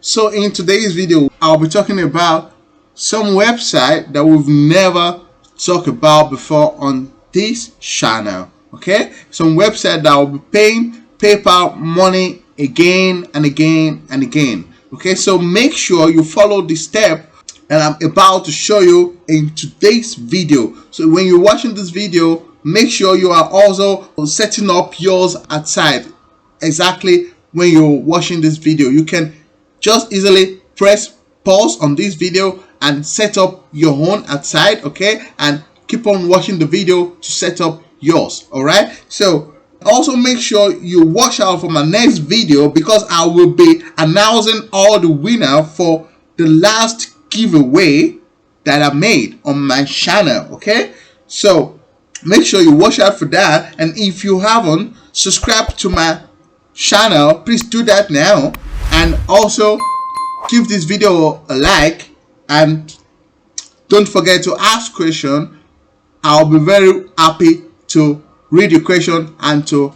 So in today's video, I'll be talking about some website that we've never talked about before on this channel. Okay, some website that will be paying PayPal money again and again and again. Okay, so make sure you follow the step that I'm about to show you in today's video. So when you're watching this video, make sure you are also setting up yours outside. Exactly when you're watching this video, you can just easily press pause on this video and set up your own outside, okay, and keep on watching the video to set up yours. All right, so also make sure you watch out for my next video, because I will be announcing all the winner for the last giveaway that I made on my channel. Okay, so make sure you watch out for that, and if you haven't subscribed to my channel, please do that now, and also give this video a like, and don't forget to ask question. I'll be very happy to read your question and to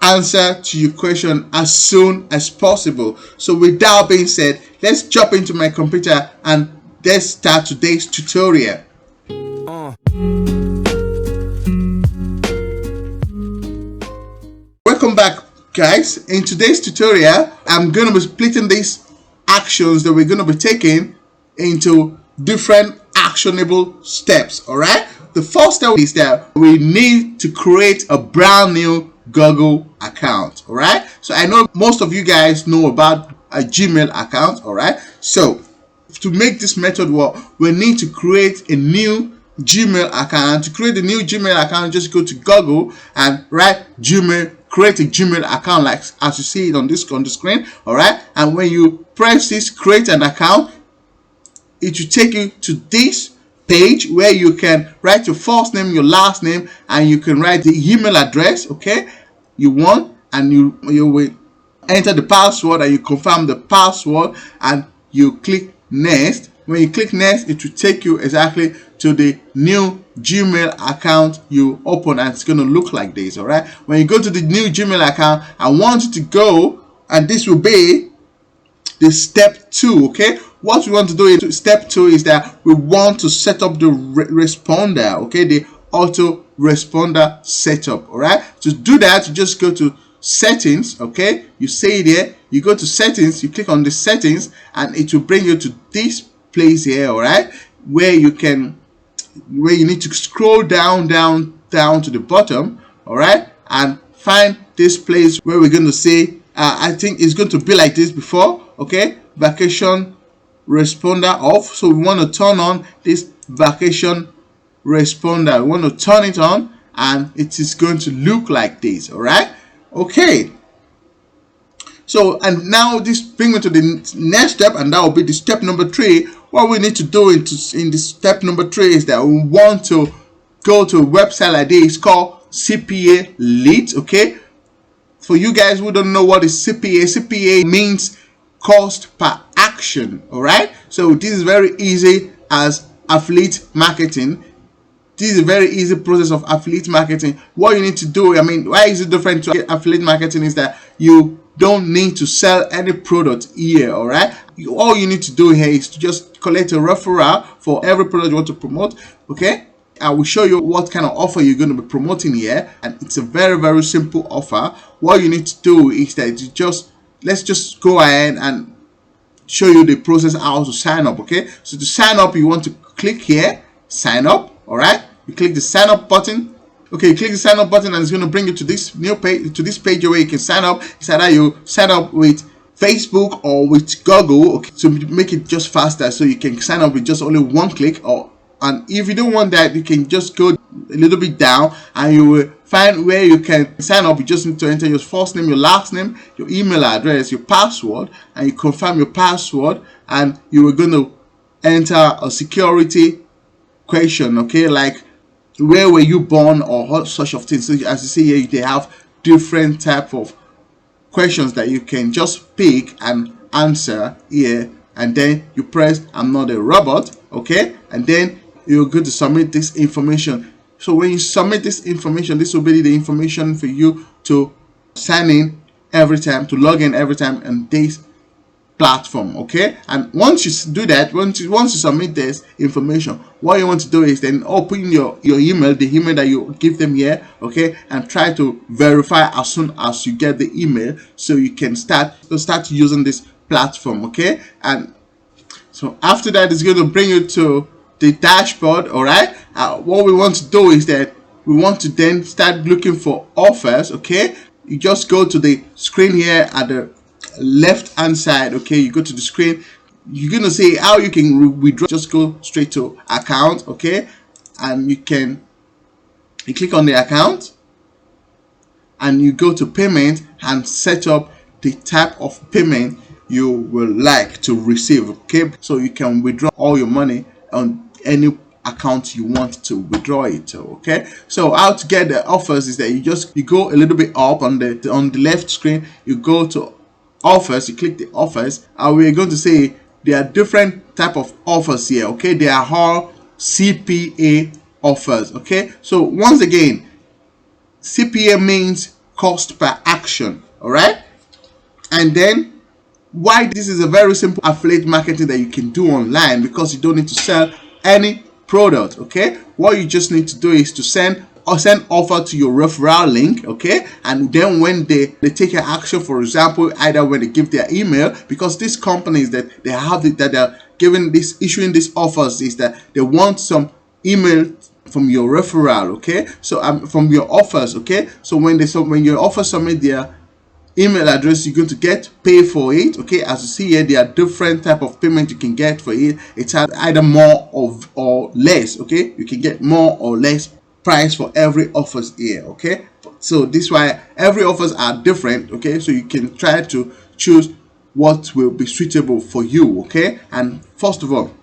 answer to your question as soon as possible. So with that being said, let's jump into my computer and let's start today's tutorial. Welcome back, guys. In today's tutorial, I'm going to be splitting these actions that we're going to be taking into different actionable steps. All right, the first step is that we need to create a brand new Google account. All right, so I know most of you guys know about a Gmail account. All right, so to make this method work, we need to create a new Gmail account. To create a new Gmail account, just go to Google and write Gmail, create a Gmail account, like as you see it on the screen. All right, and when you press this create an account, it will take you to this page where you can write your first name, your last name, and you can write the email address, okay, you want, and you will enter the password, and you confirm the password, and you click next. When you click next, it will take you exactly to the new Gmail account you open, and it's going to look like this. All right, when you go to the new Gmail account, I want you to go, and this will be the step 2. Okay, what we want to do is step 2 is that we want to set up the responder, okay, the auto responder setup. All right, to do that, you just go to settings. Okay, you say there, you go to settings, you click on the settings, and it will bring you to this place here. All right, where you need to scroll down to the bottom. All right, and find this place where we're going to say I think it's going to be like this before. Okay, vacation responder off. So we want to turn on this vacation responder. We want to turn it on, and it is going to look like this. All right, okay, so and now this brings me to the next step, and that will be the step number 3. What we need to do in this step number 3 is that we want to go to a website like this. It's called CPA Leads. Okay, for you guys who don't know what is CPA means cost per action. All right, so this is very easy as affiliate marketing. This is a very easy process of affiliate marketing. What you need to do, I mean, why is it different to affiliate marketing, is that you don't need to sell any product here. All right, all you need to do here is to just collect a referral for every product you want to promote. Okay, I will show you what kind of offer you're going to be promoting here, and it's a very simple offer. What you need to do is that let's just go ahead and show you the process how to sign up. Okay, so to sign up, you want to click here, sign up. All right, you click the sign up button. Okay, you click the sign up button, and it's going to bring you to this new page, to this page where you can sign up. It's either you sign up with Facebook or with Google. Okay, so make it just faster, so you can sign up with just only one click. And if you don't want that, you can just go a little bit down, and you will find where you can sign up. You just need to enter your first name, your last name, your email address, your password, and you confirm your password, and you are going to enter a security question, okay, like where were you born, or all such of things. So as you see here, they have different type of questions that you can just pick and answer here, and then you press I'm not a robot. Okay, and then you're going to submit this information. So when you submit this information, this will be the information for you to sign in every time, to log in every time, and this platform. Okay, and once you do that, once you submit this information, what you want to do is then open your email, the email that you give them here, okay, and try to verify as soon as you get the email, so you can start using this platform. Okay, and so after that, it's going to bring you to the dashboard. All right, what we want to do is that we want to then start looking for offers. Okay, you just go to the screen here at the left hand side. Okay, you go to the screen, you're gonna see how you can withdraw. Just go straight to account. Okay, and you click on the account and you go to payment and set up the type of payment you will like to receive. Okay, so you can withdraw all your money on any account you want to withdraw it to. Okay, so how to get the offers is that you go a little bit up on the left screen, you go to offers, you click the offers, and we're going to say there are different type of offers here. Okay, they are all CPA offers. Okay, so once again, CPA means cost per action. All right, and then why this is a very simple affiliate marketing that you can do online, because you don't need to sell any product. Okay, what you just need to do is to send offer to your referral link. Okay, and then when they take an action, for example, either when they give their email, because these companies that they have that they're giving this, issuing these offers, is that they want some email from your referral. Okay, so from your offers. Okay, so when your offer submit their email address, you're going to get pay for it. Okay, as you see here, there are different type of payment you can get for it. It's either more or less. Okay, you can get more or less price for every offers here. Okay, so this is why every offers are different. Okay, so you can try to choose what will be suitable for you. Okay, and first of all,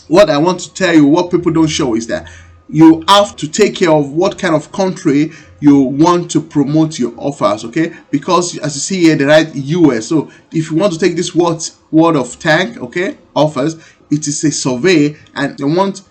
what I want to tell you, what people don't show, is that you have to take care of what kind of country you want to promote your offers. Okay, because as you see here, they write US. So if you want to take this word of thank, okay, offers, it is a survey and they want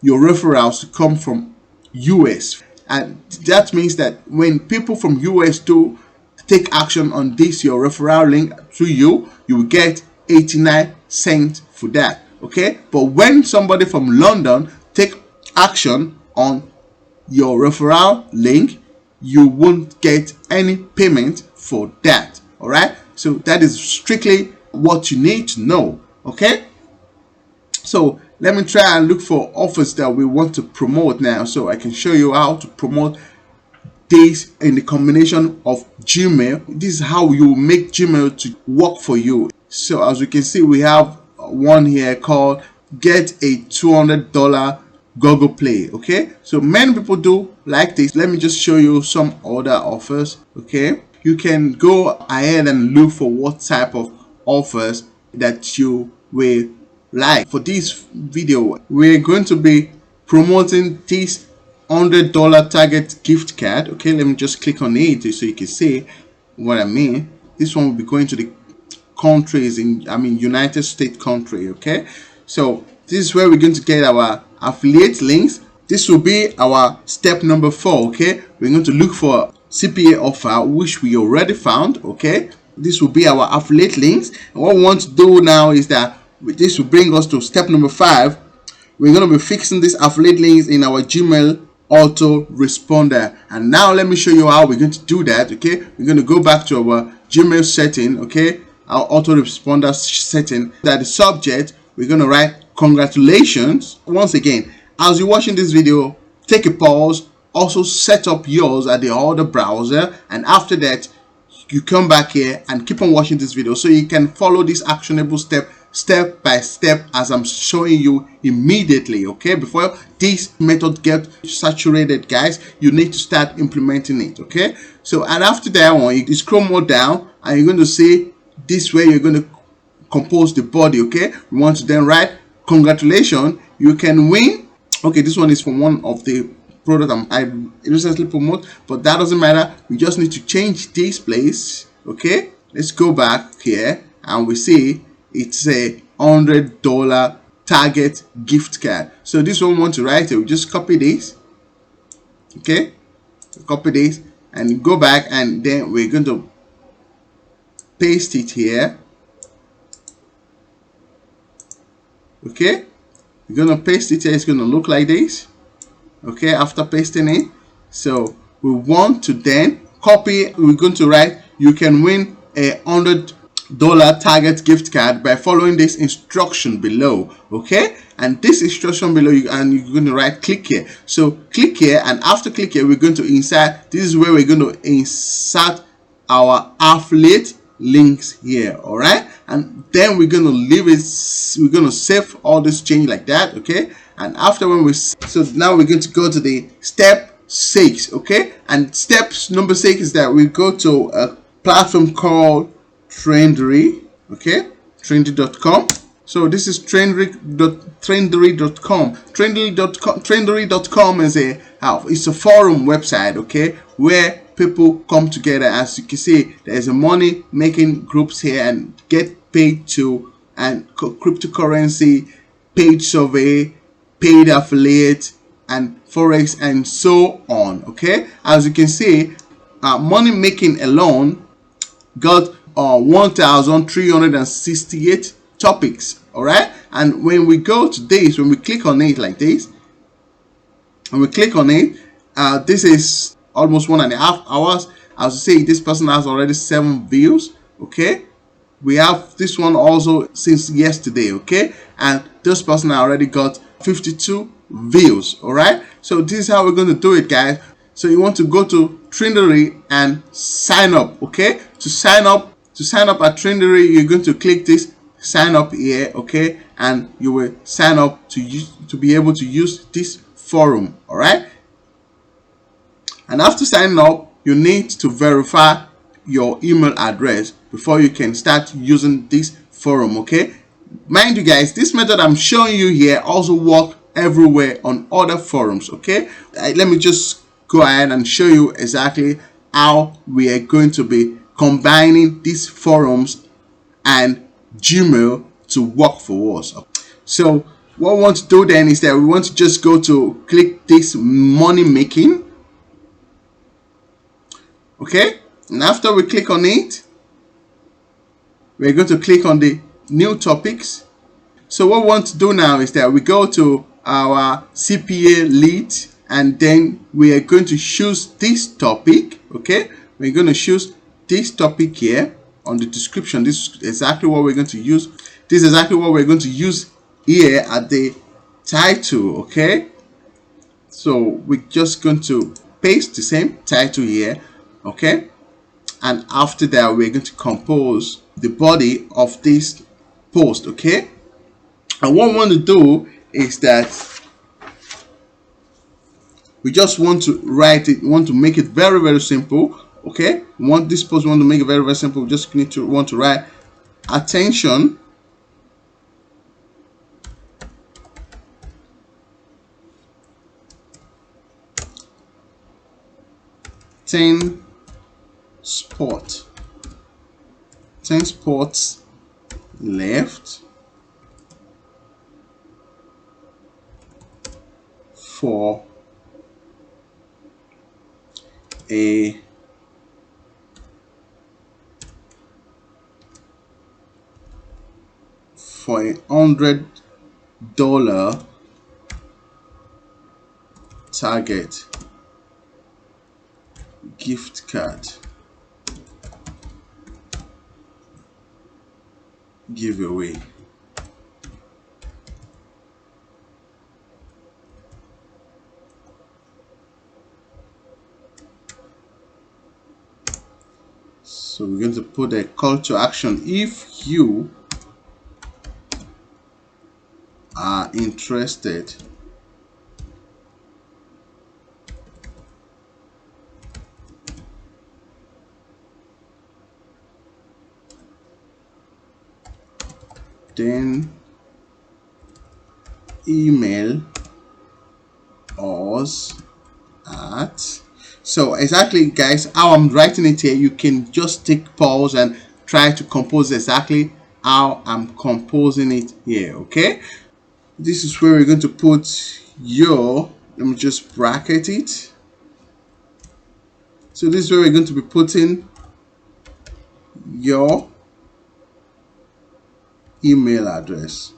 your referrals to come from US, and that means that when people from US do take action on this your referral link through you will get 89 cents for that. Okay, but when somebody from London take action on your referral link, you won't get any payment for that. All right, so that is strictly what you need to know. Okay, so let me try and look for offers that we want to promote now, so I can show you how to promote this in the combination of Gmail. This is how you make Gmail to work for you. So as you can see, we have one here called get a $200 Google Play. Okay, so many people do like this. Let me just show you some other offers. Okay, you can go ahead and look for what type of offers that you will like. For this video, we're going to be promoting this $100 Target gift card. Okay, let me just click on it so you can see what I mean. This one will be going to the countries in United States country. Okay, so this is where we're going to get our affiliate links. This will be our step number 4. Okay, we're going to look for CPA offer, which we already found. Okay, this will be our affiliate links, and what we want to do now is that this will bring us to step number 5. We're going to be fixing these affiliate links in our Gmail autoresponder. And now let me show you how we're going to do that. Okay, we're going to go back to our Gmail setting. Okay, our autoresponder setting. That the subject, we're going to write congratulations. Once again, as you're watching this video, take a pause, also set up yours at the other browser, and after that you come back here and keep on watching this video so you can follow this actionable step by step as I'm showing you immediately. Okay, before this method gets saturated, guys, you need to start implementing it. Okay, so and after that one, you scroll more down and you're going to see this way you're going to compose the body. Okay, we want to then write congratulations, you can win. Okay, this one is from one of the product I recently promote, but that doesn't matter. We just need to change this place. Okay, let's go back here and we see it's a $100 Target gift card. So this one we want to write it. We just copy this. Okay, copy this and go back, and then we're going to paste it here. Okay, you're gonna paste it here. It's gonna look like this. Okay, after pasting it, so we want to then copy. We're going to write, you can win a $100 Target gift card by following this instruction below. Okay, and this instruction below, and you're going to write click here. So click here, and after click here, we're going to insert, this is where we're going to insert our affiliate links here. All right, and then we're going to leave it, we're going to save all this change like that. Okay, and after when we, so now we're going to go to the step 6. Okay, and steps number 6 is that we go to a platform called Trendery. Okay, trendery.com. So this is trendery.com. Trendery.com is it's a forum website, okay, where people come together. As you can see, there's a money making groups here and get paid to, and cryptocurrency, paid survey, paid affiliate, and forex, and so on. Okay, as you can see, money making alone got 1,368 topics. All right, and when we go to this, when we click on it like this, and we click on it, this is almost 1.5 hours. As you see, this person has already 7 views. Okay, we have this one also since yesterday. Okay, and this person already got 52 views. All right, so this is how we're going to do it, guys. So you want to go to Trendery and sign up. Okay, to sign up at Trendery, you're going to click this sign up here. Okay, and you will sign up to be able to use this forum. All right, and after signing up, you need to verify your email address before you can start using this forum. Okay, mind you guys, this method I'm showing you here also works everywhere on other forums. Okay, let me just go ahead and show you exactly how we are going to be combining these forums and Gmail to work for us. So what we want to do then is that we want to just go to click this money making. Okay, and after we click on it, we're going to click on the new topics. So what we want to do now is that we go to our CPA Leads, and then we are going to choose this topic. Okay, we're going to choose this topic here on the description. This is exactly what we're going to use. This is exactly what we're going to use here at the title. Okay, so we're just going to paste the same title here. Okay, and after that, we're going to compose the body of this post. Okay, and what we want to do is that we just want to write it, want to make it very, very simple. Okay, we want this post, we want to make it very, very simple. We just need to want to write attention ten spots left for a $100 Target gift card giveaway. So we're going to put a call to action. If you are interested, then email us at. So exactly, guys, how I'm writing it here, you can just take pause and try to compose exactly how I'm composing it here. Okay, this is where we're going to put your, let me just bracket it. So this is where we're going to be putting your email address.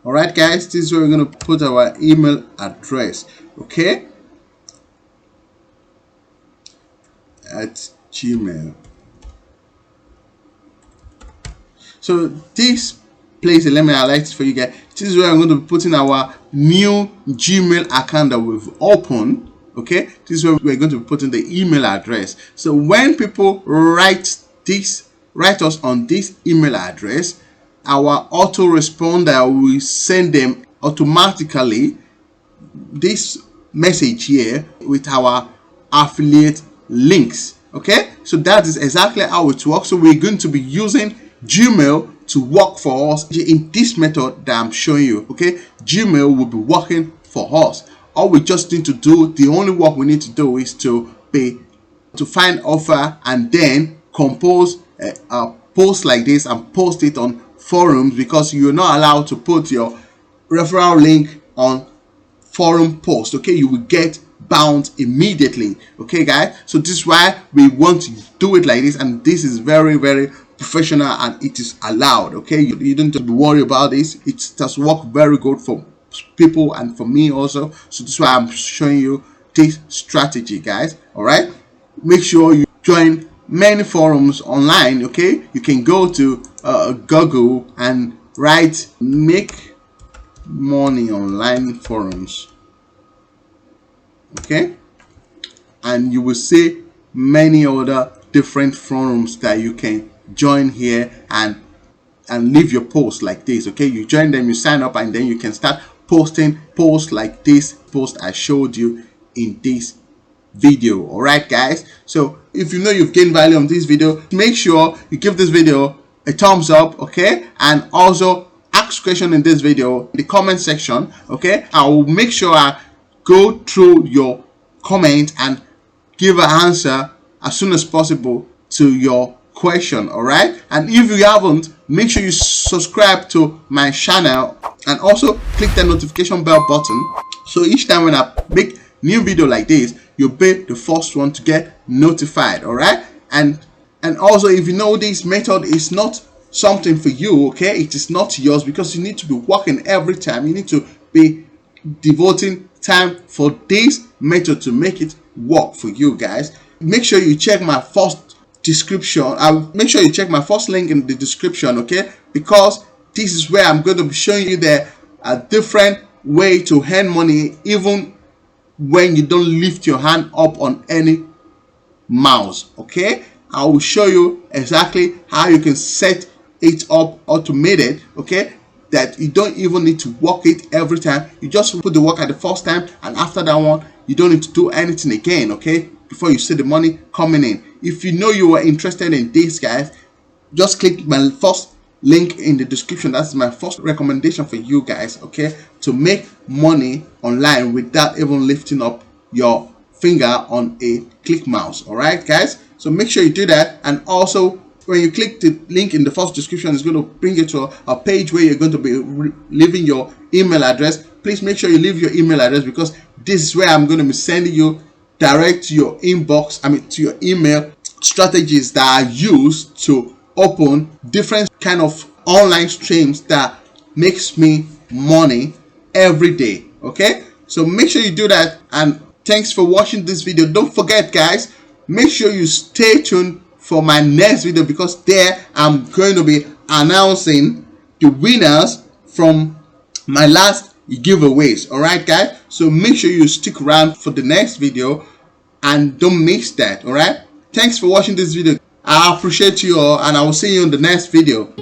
Alright guys, this is where we're going to put our email address, okay, at Gmail. So this place, let me highlight it for you guys. This is where I'm going to be putting our new Gmail account that we've opened. Okay, this is where we're going to be putting the email address. So when people write us on this email address, our autoresponder will send them automatically this message here with our affiliate links. Okay, so that is exactly how it works. So we're going to be using Gmail to work for us in this method that I'm showing you. Okay, Gmail will be working for us. All we just need to do, the only work we need to do is to find offer and then compose a post like this and post it on forums, because you're not allowed to put your referral link on forum post. Okay, you will get bounced immediately. Okay guys, so this is why we want to do it like this, and this is very, very professional and it is allowed. Okay, you don't have to worry about this. It does work very good for people and for me also. So this is why I'm showing you this strategy, guys. All right, make sure you join many forums online. Okay, you can go to Google and write make money online forums. Okay, and you will see many other different forums that you can join here and leave your post like this. Okay, you join them, you sign up, and then you can start posting posts like this post I showed you in this video. All right guys, so if you know you've gained value on this video, make sure you give this video a thumbs up. Okay, and also ask question in this video in the comment section. Okay, I will make sure I go through your comment and give an answer as soon as possible to your question. All right, and if you haven't, make sure you subscribe to my channel and also click the notification bell button, so each time when I make new video like this, you'll be the first one to get notified. All right, and also if you know this method is not something for you, okay, it is not yours, because you need to be working every time. You need to be devoting time for this method to make it work for you guys. Make sure you check my first description. I'll make sure you check my first link in the description, okay, because this is where I'm going to be showing you a different way to earn money even when you don't lift your hand up on any mouse. Okay, I will show you exactly how you can set it up automated, okay, that you don't even need to work it every time. You just put the work at the first time, and after that one you don't need to do anything again, okay, before you see the money coming in. If you know you are interested in this, guys, just click my first link in the description. That's my first recommendation for you guys, okay, to make money online without even lifting up your finger on a click mouse. All right guys, so make sure you do that. And also when you click the link in the first description, it's going to bring you to a page where you're going to be leaving your email address. Please make sure you leave your email address, because this is where I'm going to be sending you direct to your inbox, to your email, strategies that are used to open different kind of online streams that makes me money every day. Okay, so make sure you do that, and thanks for watching this video. Don't forget guys, make sure you stay tuned for my next video, because there I'm going to be announcing the winners from my last giveaways. All right guys, so make sure you stick around for the next video and don't miss that. All right, thanks for watching this video. I appreciate you all, and I will see you in the next video.